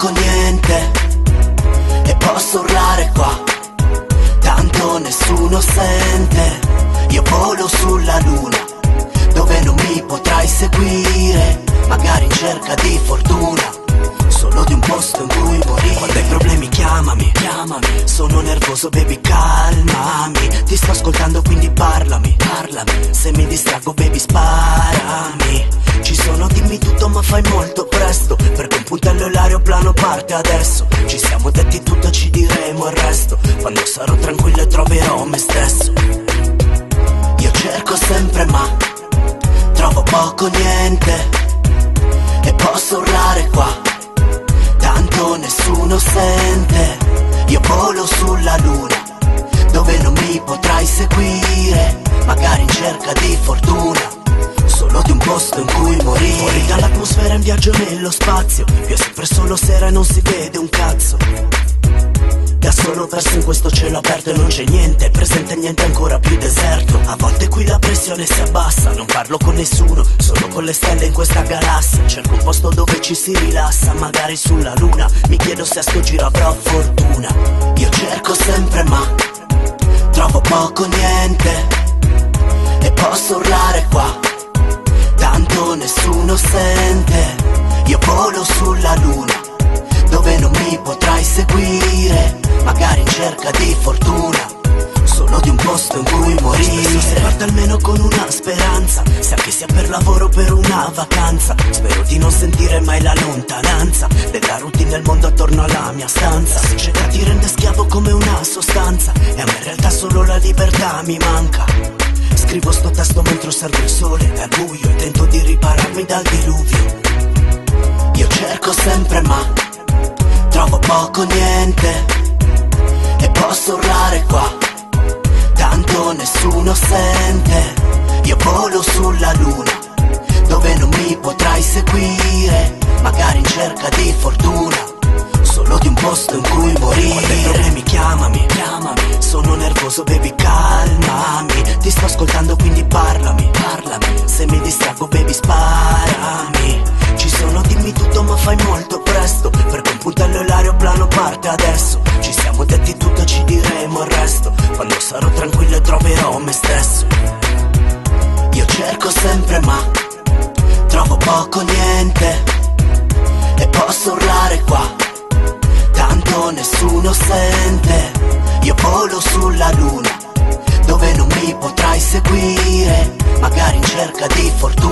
poco niente e posso urlare qua, tanto nessuno sente. Io volo sulla luna, dove non mi potrai seguire, magari in cerca di fortuna, solo di un posto in cui morire. Quando hai problemi chiamami, chiamami, sono nervoso baby calmami, ti sto ascoltando quindi parlami, parlami, se mi distraggo baby sparami. Ci sono dimmi tutto ma fai molto presto, perché un puntello e l'aeroplano parte adesso. Ci siamo detti tutto, ci diremo il resto, quando sarò tranquillo e troverò me stesso. Io cerco sempre ma trovo poco niente e posso urlare qua, tanto nessuno sente. Io volo sulla luna, dove non mi potrai seguire, magari in cerca di fortuna, solo di un posto in cui morire. Fuori dall'atmosfera in viaggio nello spazio, io sempre solo sera e non si vede un cazzo. Da solo verso in questo cielo aperto e non c'è niente, presente niente ancora più deserto. A volte qui la pressione si abbassa, non parlo con nessuno, solo con le stelle in questa galassia. Cerco un posto dove ci si rilassa, magari sulla luna, mi chiedo se a sto giro avrò fortuna. Io cerco sempre ma trovo poco niente e posso urlare qua, tanto nessuno sente. Io volo sulla luna, dove non mi potrai seguire, magari in cerca di fortuna, solo di un posto in cui morire. Spesso si parte almeno con una speranza, se anche sia per lavoro o per una vacanza. Spero di non sentire mai la lontananza della routine del mondo attorno alla mia stanza. La società ti rende schiavo come una sostanza, e a me in realtà solo la libertà mi manca. Scrivo sto testo mentre osservo il sole dal buio e tento di ripararmi dal diluvio. Io cerco sempre ma trovo poco niente e posso urlare qua, tanto nessuno sente. Io volo sulla luna, dove non mi potrai seguire, magari in cerca di fortuna, solo di un posto in cui morire. Quando hai problemi chiamami, chiamami, sono nervoso baby calmami, ti sto ascoltando quindi parlami, parlami, se mi distraggo baby sparami. Ci sono dimmi tutto ma fai molto presto, perché un puntello e l'aeroplano parte adesso. Ci siamo detti tutto, ci diremo il resto, quando sarò tranquillo e troverò me stesso. Io cerco sempre ma trovo poco niente e posso urlare qua, tanto nessuno sente. Io volo sulla luna, dove non mi potrai seguire, magari in cerca di fortuna,